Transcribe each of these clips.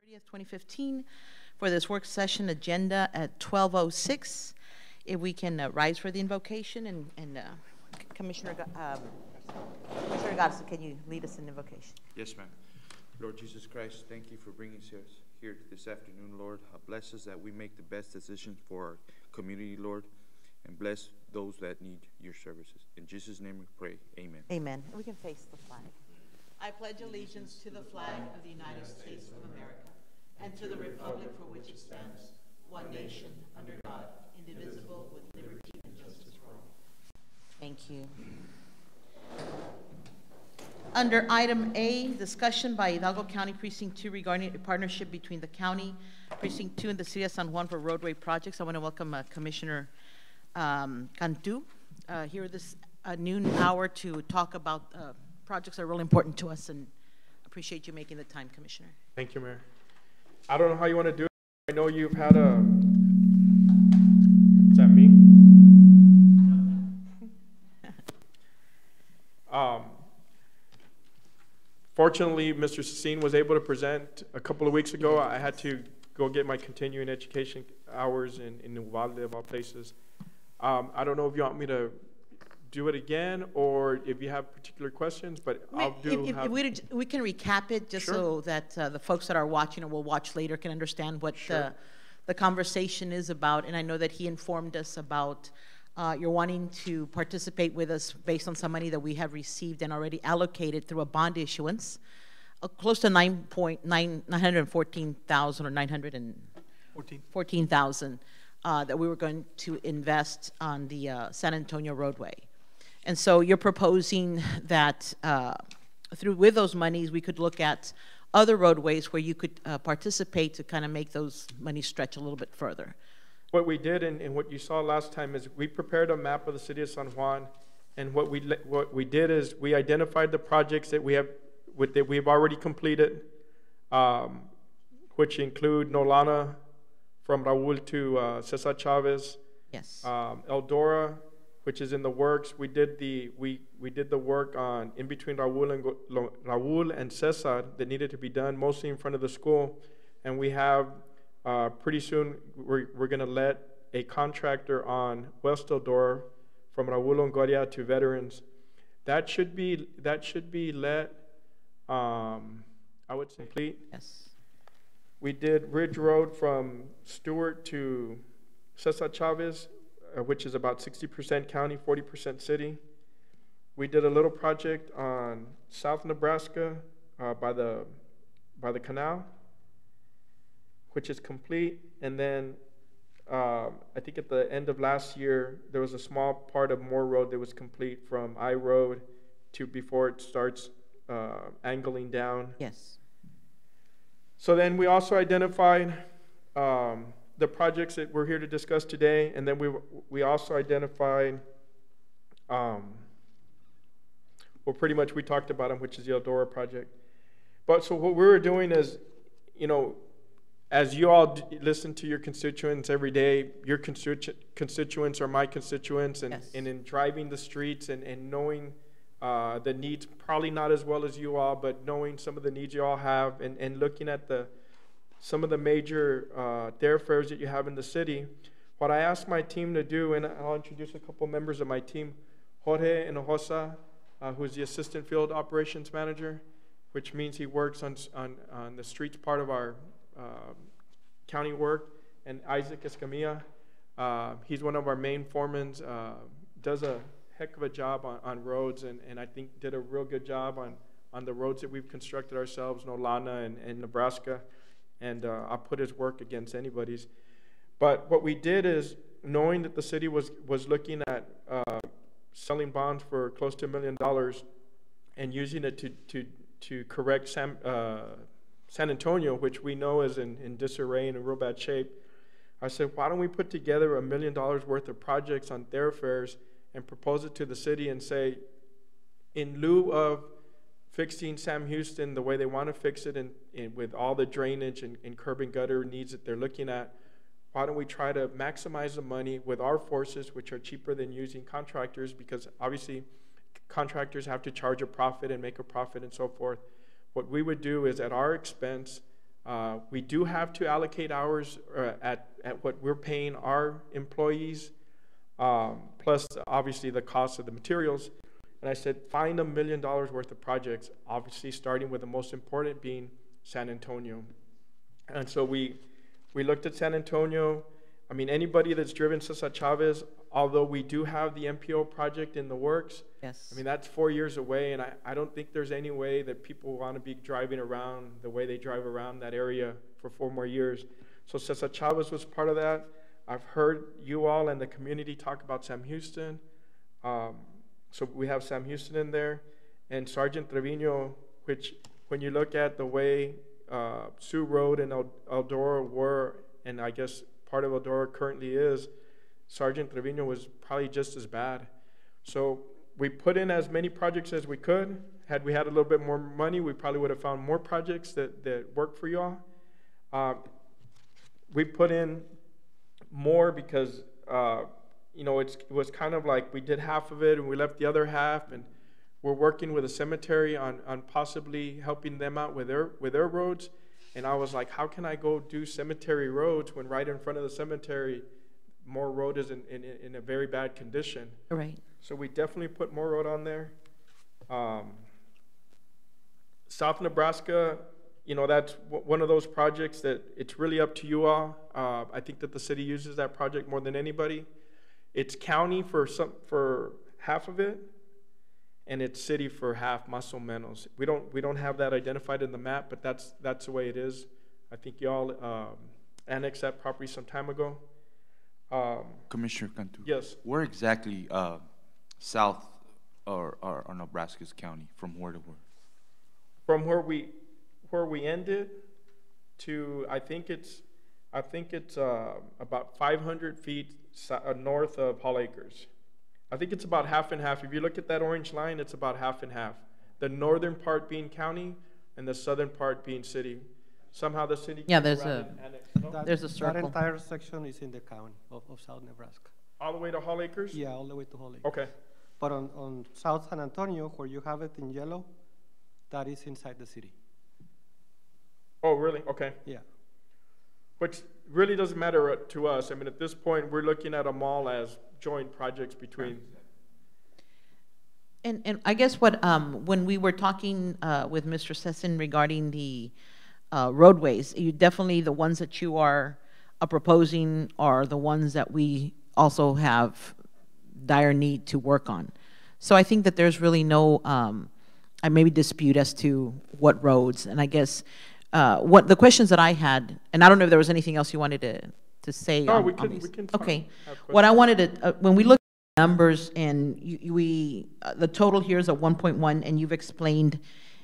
30th, 2015, for this work session agenda at 12:06. If we can rise for the invocation, and Commissioner Garza, can you lead us in invocation? Yes, ma'am. Lord Jesus Christ, thank you for bringing us here this afternoon, Lord. Bless us that we make the best decisions for our community, Lord, and bless those that need your services. In Jesus' name we pray, amen. Amen. We can face the flag. I pledge allegiance to the flag of the United States of America and to the republic for which it stands, one nation, under God, indivisible, with liberty and justice for all. Thank you. Under item A, discussion by Hidalgo County Precinct 2 regarding a partnership between the county, Precinct 2, and the City of San Juan for roadway projects. I want to welcome Commissioner Cantu here this noon hour to talk about projects that are really important to us, and appreciate you making the time, Commissioner. Thank you, Mayor. I don't know how you want to do it. I know you've had a... Is that me? Fortunately, Mr. Cecine was able to present a couple of weeks ago. I had to go get my continuing education hours in Uvalde, of all places. I don't know if you want me to do it again, or if you have particular questions, but I'll do. If we can recap it, just so that the folks that are watching or will watch later can understand what the conversation is about. And I know that he informed us about you're wanting to participate with us based on some money that we have received and already allocated through a bond issuance, close to 914,000 or 914,000 that we were going to invest on the San Antonio roadway. And so you're proposing that with those monies, we could look at other roadways where you could participate to kind of make those monies stretch a little bit further. What we did, and what you saw last time, is we prepared a map of the City of San Juan, and what we did is we identified the projects that we've already completed, which include Nolana from Raul to Cesar Chavez. Yes. Eldora, which is in the works. We did the work on in between Raul and Cesar that needed to be done, mostly in front of the school, and we have pretty soon we're going to let a contractor on West Eldora from Raul Longoria to Veterans. That should be let. I would say complete. Yes. We did Ridge Road from Stewart to Cesar Chavez, which is about 60% county, 40% city. We did a little project on South Nebraska by the canal, which is complete. And then I think at the end of last year, there was a small part of Moore Road that was complete from I Road to before it starts angling down. Yes. So then we also identified the projects that we're here to discuss today, and then we also identified, well, pretty much we talked about them, which is the Eldora project. But so what we were doing is, you know, as you all listen to your constituents every day, your constituents are my constituents, and, yes. and in driving the streets and knowing the needs, probably not as well as you all, but knowing some of the needs you all have, and looking at some of the major thoroughfares that you have in the city, what I asked my team to do, and I'll introduce a couple members of my team, Jorge Hinojosa, who's the Assistant Field Operations Manager, which means he works on the streets part of our county work, and Isaac Escamilla, he's one of our main foremans, does a heck of a job on roads, and I think did a real good job on the roads that we've constructed ourselves, Nolana and Nebraska, and I'll put his work against anybody's. But what we did is, knowing that the city was looking at selling bonds for close to $1 million and using it to correct San Antonio, which we know is in disarray and in real bad shape, I said, why don't we put together $1 million worth of projects on thoroughfares and propose it to the city and say, in lieu of fixing Sam Houston the way they want to fix it, and with all the drainage and curb and gutter needs that they're looking at, why don't we try to maximize the money with our forces, which are cheaper than using contractors, because obviously contractors have to charge a profit and make a profit and so forth. What we would do is, at our expense, We do have to allocate hours at what we're paying our employees, plus obviously the cost of the materials. And I said, find $1 million worth of projects, obviously starting with the most important being San Antonio. And so we looked at San Antonio. I mean, anybody that's driven Cesar Chavez, although we do have the MPO project in the works, Yes. I mean, that's 4 years away, and I don't think there's any way that people want to be driving around the way they drive around that area for 4 more years. So Cesar Chavez was part of that. I've heard you all and the community talk about Sam Houston. So we have Sam Houston in there. And Sergeant Trevino, which when you look at the way Sioux Road and Eldora were, and I guess part of Eldora currently is, Sergeant Trevino was probably just as bad. So we put in as many projects as we could. Had we had a little bit more money, we probably would have found more projects that work for y'all. We put in more because, it was kind of like we did half of it and we left the other half, and we're working with a cemetery on possibly helping them out with their roads. And I was like, how can I go do cemetery roads when right in front of the cemetery, more road is in a very bad condition? Right. So we definitely put more road on there. South Nebraska, that's one of those projects that it's really up to you all. I think that the city uses that project more than anybody. It's county for half of it, and it's city for half, más o menos. We don't have that identified in the map, but that's the way it is. I think y'all annexed that property some time ago. Commissioner Cantu. Yes. Where exactly south or Nebraska's county, from where to where? From where we ended to, I think it's about 500 feet north of Hall Acres. I think it's about half and half. If you look at that orange line, it's about half and half. The northern part being county and the southern part being city. Somehow the city. Yeah, came there's around a- and annexed, no? There's a That circle. entire section is in the county of South Nebraska. All the way to Hall Acres? Yeah, all the way to Holly. Okay. But on South San Antonio, where you have it in yellow, that is inside the city. Oh, really? Okay. Yeah. Which really doesn't matter to us. I mean, at this point, we're looking at them all as joint projects between. And I guess when we were talking with Mr. Sesson regarding the roadways, definitely the ones that you are proposing are the ones that we also have dire need to work on. So I think that there's really no maybe dispute as to what roads. And I guess what the questions that I had, and I don't know if there was anything else you wanted to say. No, on we can these. talk, Okay. have What I questions. wanted to, when we look at numbers and the total here is at 1.1, and you've explained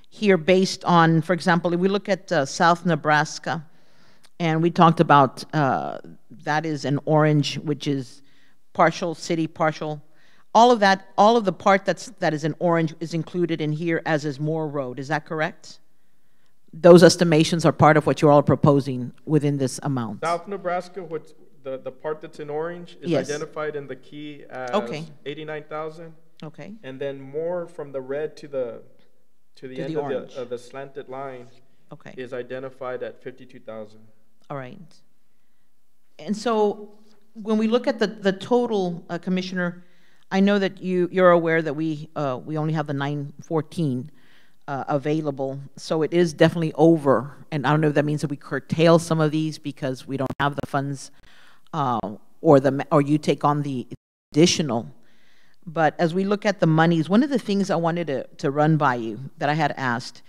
here based on, for example, if we look at South Nebraska, and we talked about that is an orange, which is partial city, partial. All of the part that is in orange is included in here, as is Moore Road. Is that correct? Those estimations are part of what you're all proposing within this amount. South Nebraska, the part that's in orange is Yes. identified in the key as Okay. 89,000. Okay. And then more from the red to the end orange. of the slanted line Okay. is identified at 52,000. All right. And so when we look at the total, Commissioner, I know that you're aware that we only have the 914 available, so it is definitely over. And I don't know if that means that we curtail some of these because we don't have the funds, or you take on the additional. But as we look at the monies, one of the things I wanted to run by you that I had asked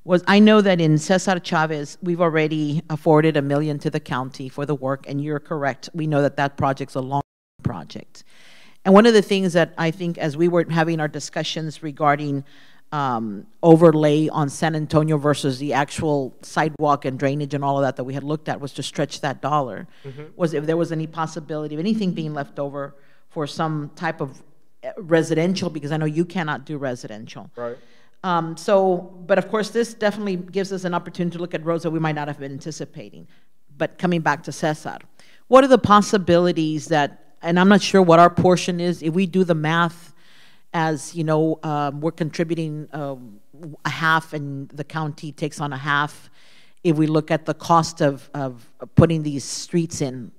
was, I know that in Cesar Chavez, we've already afforded $1 million to the county for the work, and you're correct. We know that project's a long project. And one of the things that I think, as we were having our discussions regarding overlay on San Antonio versus the actual sidewalk and drainage and all of that we had looked at, was to stretch that dollar, was if there was any possibility of anything being left over for some type of residential, because I know you cannot do residential. Right. But of course, this definitely gives us an opportunity to look at roads that we might not have been anticipating. But coming back to Cesar, what are the possibilities that, and I'm not sure what our portion is, if we do the math as, we're contributing a half and the county takes on a half, if we look at the cost of putting these streets in,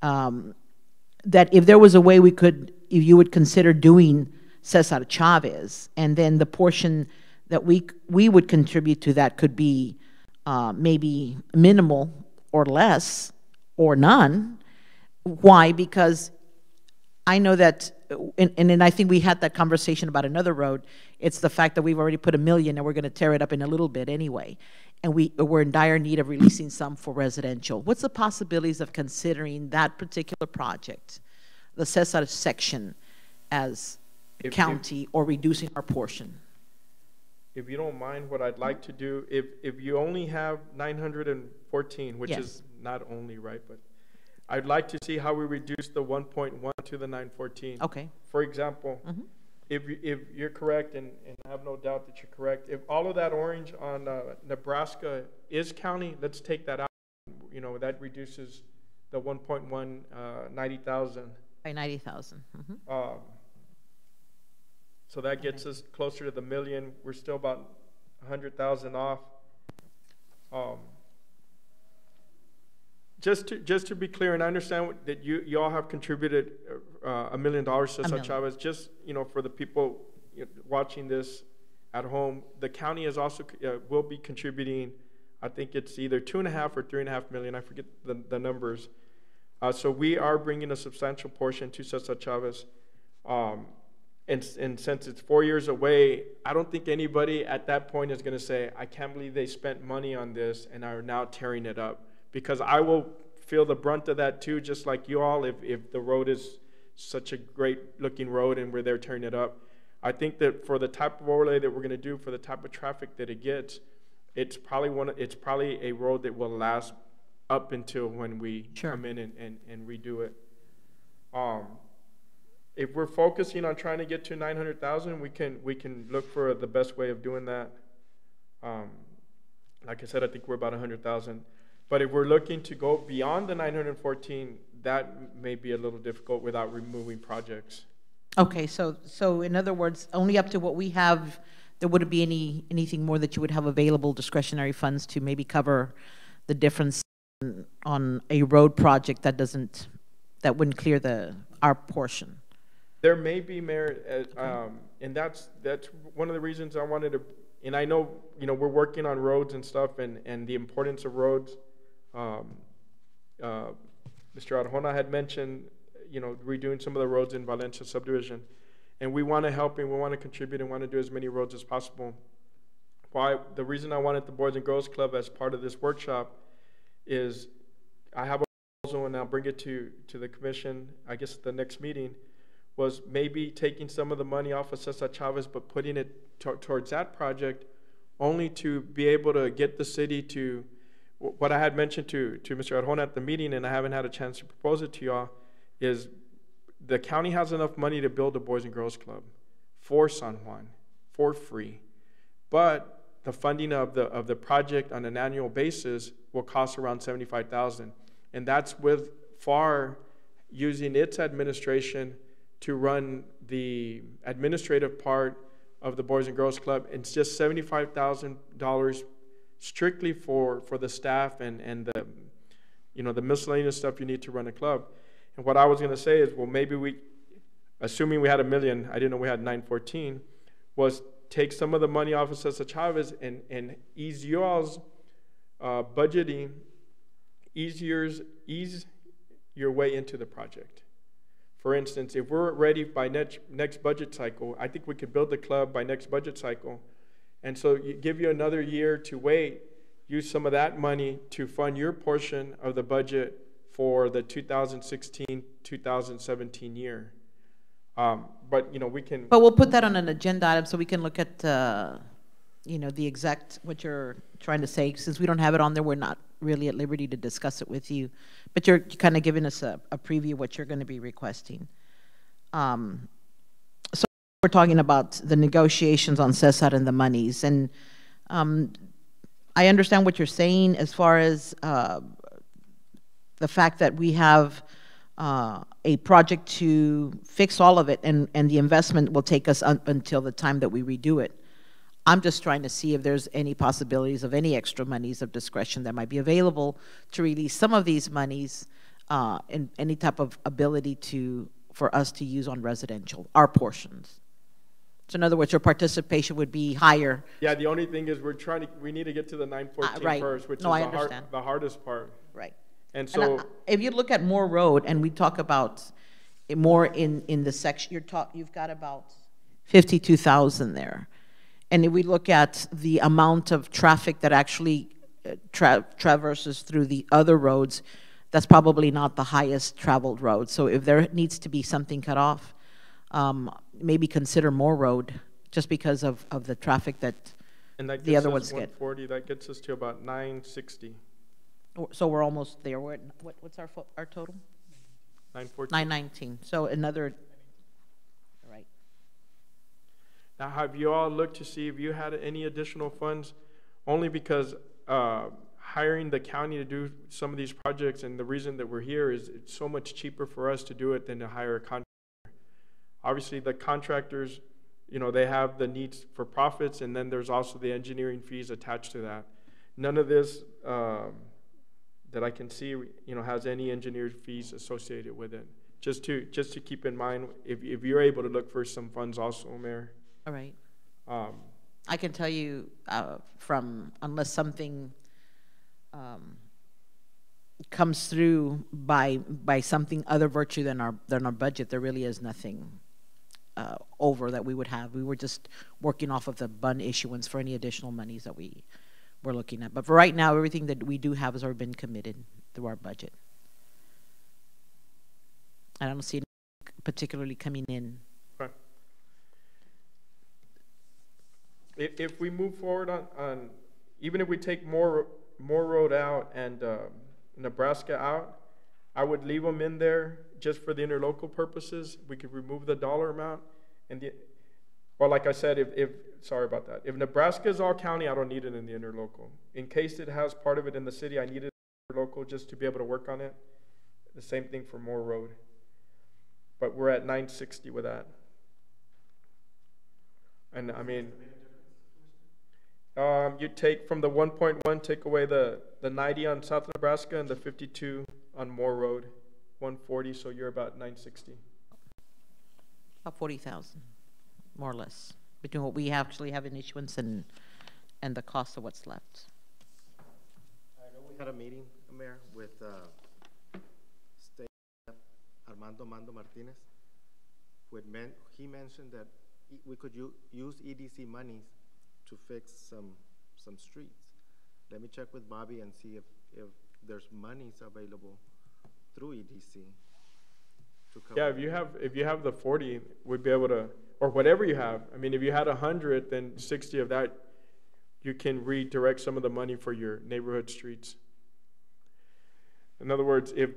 that if there was a way if you would consider doing Cesar Chavez, and then the portion that we would contribute to that could be maybe minimal or less or none. Why? Because I know that, and I think we had that conversation about another road. It's the fact that we've already put $1 million and we're going to tear it up in a little bit anyway. And we're in dire need of releasing some for residential. What's the possibilities of considering that particular project, the Cesar section, as county or reducing our portion? If you don't mind, what I'd like to do, if you only have 914, which Yes. is not only, right, but I'd like to see how we reduce the 1.1 to the 914. Okay. For example, if you're correct, and I have no doubt that you're correct, if all of that orange on Nebraska is county, let's take that out. You know, that reduces the 1.1, 90,000. By 90,000. So that gets us closer to the million. We're still about 100,000 off. Just to be clear, and I understand that you all have contributed $1 million to Cesar Chavez. Just, you know, for the people watching this at home, the county is also will be contributing. I think it's either 2.5 or 3.5 million. I forget the numbers. So we are bringing a substantial portion to Cesar Chavez. And since it's 4 years away, I don't think anybody at that point is going to say, I can't believe they spent money on this and are now tearing it up. Because I will feel the brunt of that too, just like you all, if the road is such a great looking road and we're there tearing it up. I think that for the type of overlay that we're going to do, for the type of traffic that it gets, it's probably a road that will last up until when we come in and redo it. If we're focusing on trying to get to 900,000, we can look for the best way of doing that. Like I said, I think we're about 100,000. But if we're looking to go beyond the 914, that may be a little difficult without removing projects. Okay, so in other words, only up to what we have, there wouldn't be anything more that you would have available discretionary funds to maybe cover the difference on a road project that wouldn't clear our portion. There may be, Mayor, and that's one of the reasons I wanted to. And I know, we're working on roads and stuff, and the importance of roads. Mr. Arjona had mentioned, redoing some of the roads in Valencia subdivision, and we want to help and we want to contribute and want to do as many roads as possible. The reason I wanted the Boys and Girls Club as part of this workshop is I have a proposal, and I'll bring it to the commission, I guess at the next meeting, was maybe taking some of the money off of Cesar Chavez, but putting it towards that project, only to be able to get the city to, what I had mentioned to Mr. Arjona at the meeting, and I haven't had a chance to propose it to y'all, is the county has enough money to build a Boys and Girls Club for San Juan, for free. But the funding of the project on an annual basis will cost around $75,000. And that's with FAR using its administration to run the administrative part of the Boys and Girls Club. It's just $75,000 strictly for the staff and the miscellaneous stuff you need to run a club. And what I was going to say is, well, maybe assuming we had $1 million, I didn't know we had 914, was take some of the money off of Cesar Chavez and ease y'all's budgeting, ease your way into the project. For instance, if we're ready by next budget cycle, I think we could build the club by next budget cycle. And so give you another year to wait, use some of that money to fund your portion of the budget for the 2016-2017 year. But we can. But we'll put that on an agenda item so we can look at the exact what you're trying to say. Since we don't have it on there, we're not really at liberty to discuss it with you. But you're kind of giving us a preview of what you're going to be requesting. So we're talking about the negotiations on Cesar and the monies, and I understand what you're saying as far as the fact that we have a project to fix all of it, and the investment will take us up until the time that we redo it. I'm just trying to see if there's any possibilities of any extra monies of discretion that might be available to release some of these monies in any type of ability for us to use on residential, our portions. So in other words, your participation would be higher. Yeah, the only thing is we need to get to the 914 right. first, which No, I is understand. the hardest part. Right. And so, if you look at Moore Road, and we talk about it more in the section, you've got about 52,000 there. And if we look at the amount of traffic that actually traverses through the other roads, that's probably not the highest traveled road. So if there needs to be something cut off, maybe consider Moore Road, just because of the traffic that and that the gets other us ones get. 140, that gets us to about 960. So we're almost there. What's our total? 914. 919. So another, right. Now, have you all looked to see if you had any additional funds? Only because hiring the county to do some of these projects, and the reason that we're here is it's so much cheaper for us to do it than to hire a contractor. Obviously, the contractors, you know, they have the needs for profits, and then there's also the engineering fees attached to that. None of this that I can see, you know, has any engineered fees associated with it. Just to keep in mind, if you're able to look for some funds also, Mayor. All right. I can tell you unless something comes through by something other virtue than our budget, there really is nothing over that we would have. We were just working off of the bond issuance for any additional monies that we're looking at. But for right now, everything that we do have has already been committed through our budget. I don't see anything particularly coming in. Okay. If we move forward on even if we take Moore Road out and Nebraska out, I would leave them in there just for the interlocal purposes. We could remove the dollar amount, well, like I said, sorry about that. If Nebraska is all county, I don't need it in the interlocal. In case it has part of it in the city, I need it in the interlocal just to be able to work on it. The same thing for Moore Road. But we're at 960 with that. And I mean, you take from the 1.1, take away the 90 on South Nebraska and the 52 on Moore Road, 140, so you're about 960. About 40,000, more or less, between what we actually have in issuance and the cost of what's left. I know we had a meeting, Mayor, with State Armando Martinez. He mentioned that we could use EDC monies to fix some streets. Let me check with Bobby and see if there's monies available through EDC to cover. Yeah, if you have the 40, we'd be able to, or whatever you have. I mean, if you had 100, then 60 of that, you can redirect some of the money for your neighborhood streets. In other words, if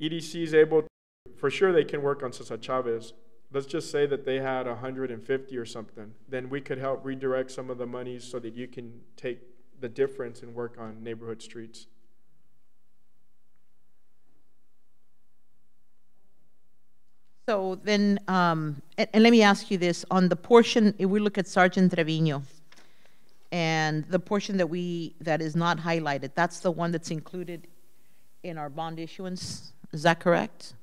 EDC is able to, for sure they can work on Cesar Chavez. Let's just say that they had 150 or something. Then we could help redirect some of the monies so that you can take the difference and work on neighborhood streets. So then, and let me ask you this, on the portion, if we look at Sergeant Trevino, and the portion that is not highlighted, that's the one that's included in our bond issuance, is that correct?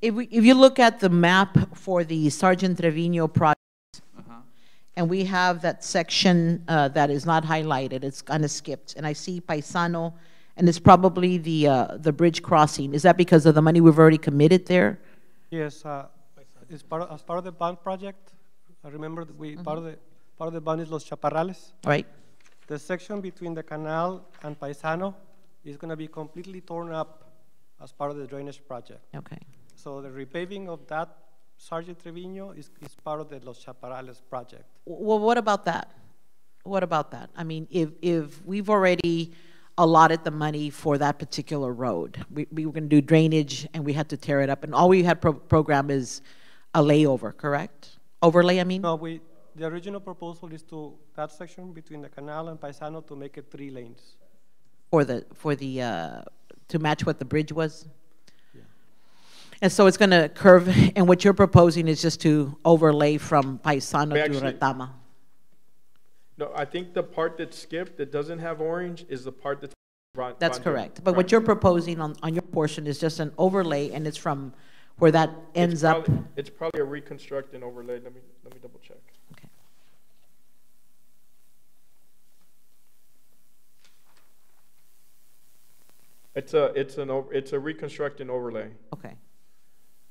If you look at the map for the Sergeant Trevino project, and we have that section that is not highlighted, it's kind of skipped, and I see Paisano, and it's probably the bridge crossing. Is that because of the money we've already committed there? Yes, as part of the bond project. I remember that part of the bond is Los Chaparrales. Right. The section between the canal and Paisano is going to be completely torn up as part of the drainage project. Okay. So the repaving of that Sergeant Trevino is part of the Los Chaparrales project. Well, what about that? What about that? I mean, if we've already allotted the money for that particular road, we were going to do drainage and we had to tear it up, and all we had programmed is a layover, correct? Overlay, I mean? No, the original proposal is that section between the canal and Paisano to make it 3 lanes. To match what the bridge was? And so it's going to curve, and what you're proposing is just to overlay from Paisano We to actually- Retama. No, I think the part that's skipped that doesn't have orange is the part that's. That's bonded. correct. But Right. what you're proposing on your portion is just an overlay, and it's from where that ends up. It's probably a reconstruct and overlay. Let me double check. Okay. It's a reconstruct and overlay. Okay.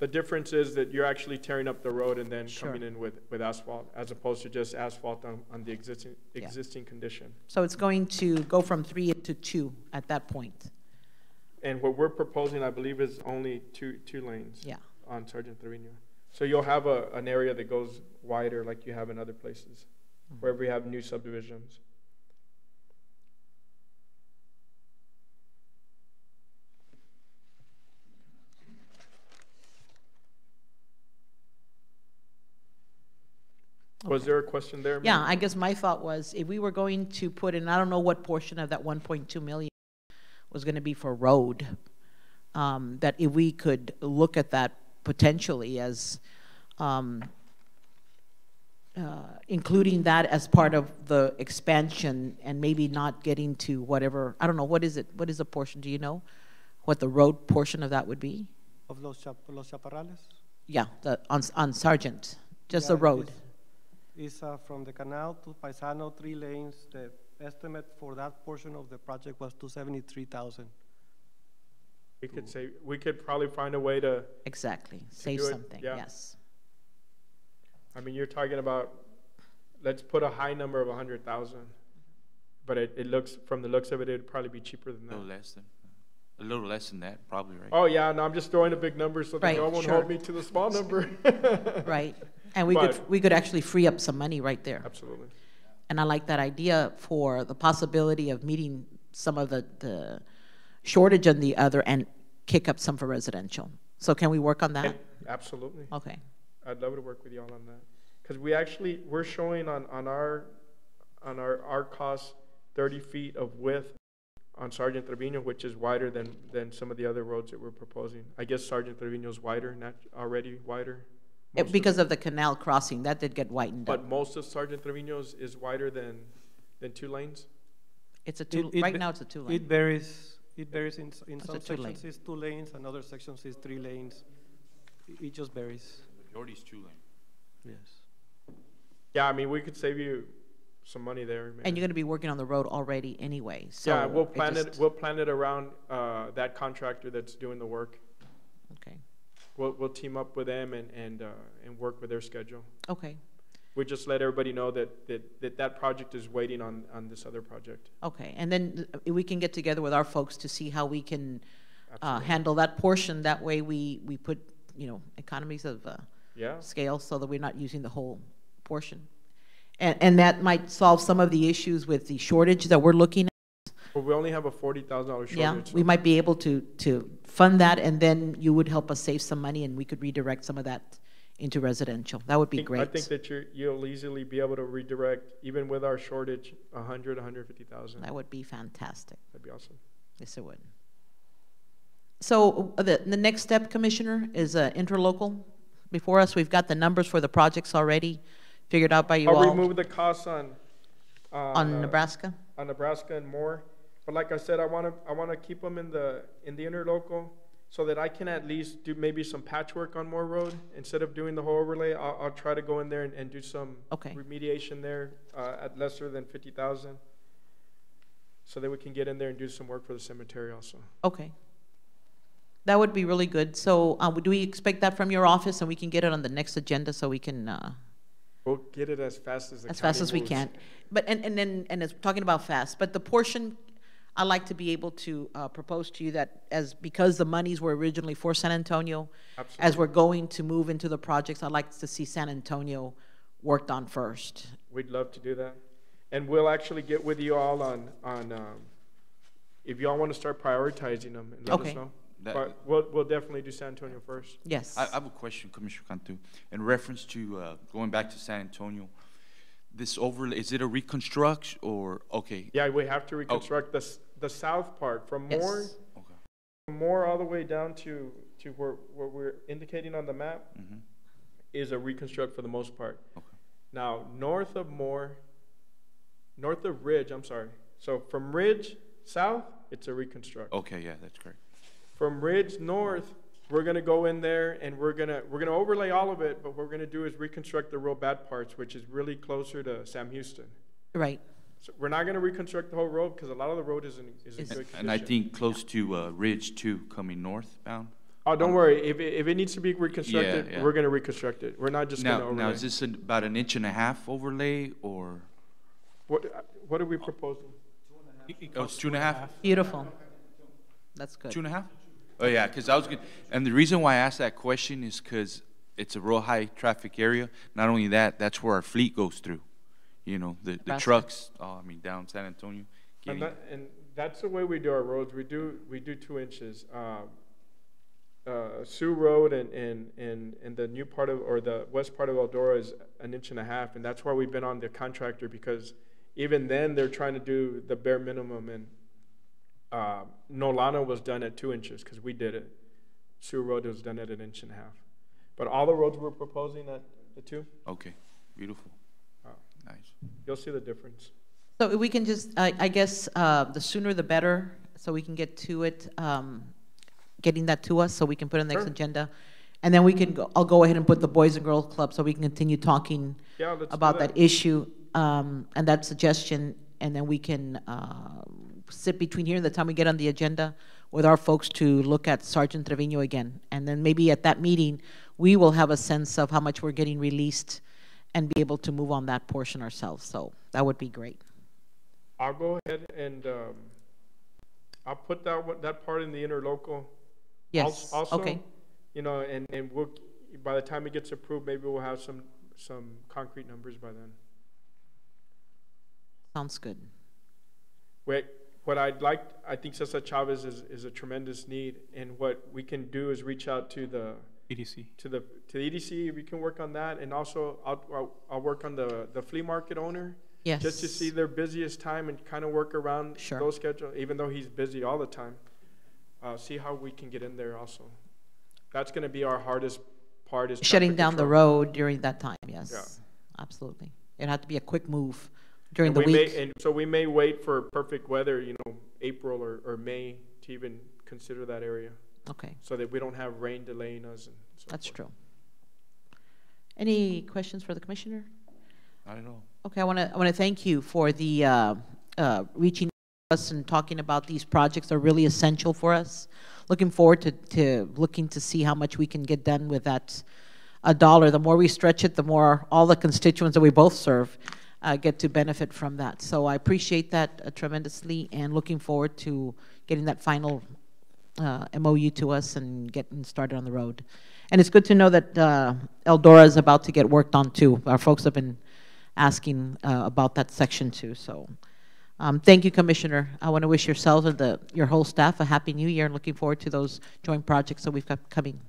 The difference is that you're actually tearing up the road and then Sure. coming in with asphalt, as opposed to just asphalt on the existing Yeah. condition. So it's going to go from 3 to 2 at that point. And what we're proposing, I believe, is only two lanes. Yeah. On Sergeant Trevino. So you'll have an area that goes wider like you have in other places, wherever we have new subdivisions. Was there a question there? Yeah, ma'am? I guess my thought was, if we were going to put in, I don't know what portion of that 1.2 million was going to be for road, that if we could look at that potentially as including that as part of the expansion, and maybe not getting to whatever, I don't know, what is it? What is the portion? Do you know what the road portion of that would be? Of Los Chaparrales? Yeah, on Sargent, just the Yeah, road. Is from the canal to Paisano, 3 lanes. The estimate for that portion of the project was 273,000. We could probably find a way to, Exactly, save do it, something, yeah. yes. I mean, you're talking about, let's put a high number of 100,000. But it looks, from the looks of it, it'd probably be cheaper than A that. little less than that, probably, right? Oh, yeah, no, I'm just throwing a big number so that Right, no one sure. hold me to the small number. Right, and But- we could actually free up some money right there. Absolutely. And I like that idea for the possibility of meeting some of the shortage on the other and kick up some for residential. So can we work on that? Absolutely. Okay, I'd love to work with y'all on that. Because we're showing on our cost 30 feet of width on Sergeant Trevino, which is wider than some of the other roads that we're proposing. I guess Sergeant Trevino's wider, not already wider. Most because of the canal crossing, that did get widened up. But most of Sergeant Trevino's is wider than 2 lanes. It's a 2, It right va- now it's a 2 It lane. varies. In It's some a 2-lane. sections it's 2 lanes, and other sections it's 3 lanes. It just varies. Majority's 2 lane. Yes. Yeah, I mean, we could save you some money there, man. And you're gonna be working on the road already anyway, so. Yeah, we'll it plan just- We'll plan it around that contractor that's doing the work. Okay, We'll team up with them and work with their schedule. okay, We just let everybody know that project is waiting on this other project. okay. And then we can get together with our folks to see how we can Absolutely. handle that portion. That way we put, economies of Yeah, scale so that we're not using the whole portion. And that might solve some of the issues with the shortage that we're looking at. but we only have a $40,000 shortage. Yeah, so- we might be able to fund that, and then you would help us save some money, and we could redirect some of that into residential. That would be great. I think that you'll easily be able to redirect, even with our shortage, 150,000. That would be fantastic. That'd be awesome. Yes, it would. So the next step, Commissioner, is interlocal. Before us, we've got the numbers for the projects already figured out by you I'll all remove the costs on Nebraska. on Nebraska and more. But like I said, I want to keep them in the interlocal so that I can at least do maybe some patchwork on Moore Road instead of doing the whole overlay. I'll try to go in there and do some Okay. remediation there at lesser than 50,000, so that we can get in there and do some work for the cemetery also. Okay. That would be really good. So do we expect that from your office, and we can get it on the next agenda so we can, We'll get it as fast as the as fast county as we moves. can? But, and it's talking about fast, but the portion, I'd like to be able to propose to you that because the monies were originally for San Antonio, as Absolutely. we're going to move into the projects, I'd like to see San Antonio worked on first. We'd love to do that. And we'll actually get with you all on if y'all want to start prioritizing them and let Okay. us know. That- But we'll definitely do San Antonio first. Yes. I have a question, Commissioner Cantu. In reference to going back to San Antonio, this overlay, is it a reconstruction or, okay? Yeah, we have to reconstruct the south part from Yes. Moore all the way down to to where we're indicating on the map Mhm. is a reconstruct for the most part. Okay. Now, north of Ridge, I'm sorry. So from Ridge south, it's a reconstruct. Okay, yeah, that's correct. From Ridge north, we're gonna go in there and we're gonna overlay all of it, but what we're gonna do is reconstruct the real bad parts, which is really closer to Sam Houston. Right. So we're not gonna reconstruct the whole road because a lot of the road is in good condition. And I think close to Ridge too, coming northbound. Oh, don't worry. If it needs to be reconstructed, Yeah, yeah. we're gonna reconstruct it. We're not just gonna overlay. Now is this about an inch and a half overlay or? What are we proposing? Oh, it's 2.5? Beautiful. That's good. 2.5? Oh, yeah, because I was gonna, and the reason why I asked that question is because it's a real high traffic area. Not only that, that's where our fleet goes through. You know, the Nebraska. trucks, down San Antonio. And that's the way we do our roads. We do 2 inches. Sioux Road and the new part of, or the west part of Eldora is 1.5 inches, and that's why we've been on the contractor, because even then they're trying to do the bare minimum, and Nolana was done at 2 inches because we did it. Sioux Road was done at 1.5 inches. But all the roads we're proposing at the 2. Okay, beautiful. Wow. Nice. You'll see the difference. So if we can just, I guess, the sooner the better, so we can get to it, getting that to us, so we can put it on the next Sure. agenda. And then we can, I'll go ahead and put the Boys and Girls Club, so we can continue talking Yeah, let's do about that issue, and that suggestion, and then we can sit between here and the time we get on the agenda with our folks to look at Sergeant Trevino again. And then maybe at that meeting, we will have a sense of how much we're getting released and be able to move on that portion ourselves. So that would be great. I'll go ahead and I'll put that part in the interlocal. Yes, Also, okay. you know, and we'll, by the time it gets approved, maybe we'll have some concrete numbers by then. Sounds good. What I'd like, I think Cesar Chavez is a tremendous need, and what we can do is reach out to the EDC. to the EDC. We can work on that, and also I'll work on the flea market owner. Yes. Just to see their busiest time and kind of work around Sure. those schedules, even though he's busy all the time. See how we can get in there also. That's going to be our hardest part, is Shutting traffic down the control. road during that time, yes. Yeah. Absolutely. It had to be a quick move during And the we may- week. and so we may wait for perfect weather, you know, April or May, to even consider that area, Okay, so that we don't have rain delaying us and so that's forth. true. Any questions for the commissioner? Not at all. Okay, I want to thank you for the reaching us and talking about these projects that are really essential for us. Looking forward to looking to see how much we can get done with that $1. The more we stretch it, the more all the constituents that we both serve get to benefit from that. So I appreciate that tremendously, and looking forward to getting that final MOU to us and getting started on the road. And it's good to know that Eldora is about to get worked on too. Our folks have been asking about that section too. So thank you, Commissioner. I want to wish yourselves and your whole staff a happy new year, and looking forward to those joint projects that we've got coming.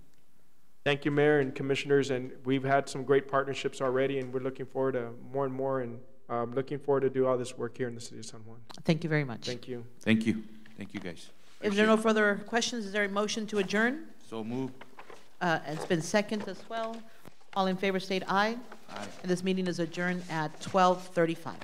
Thank you, Mayor and Commissioners, and we've had some great partnerships already, and we're looking forward to more and more, and looking forward to do all this work here in the city of San Juan. Thank you very much. Thank you. Thank you. Thank you, guys. If there are no further questions, is there a motion to adjourn? So move. It's been second as well. All in favor state aye. Aye. And this meeting is adjourned at 12:35.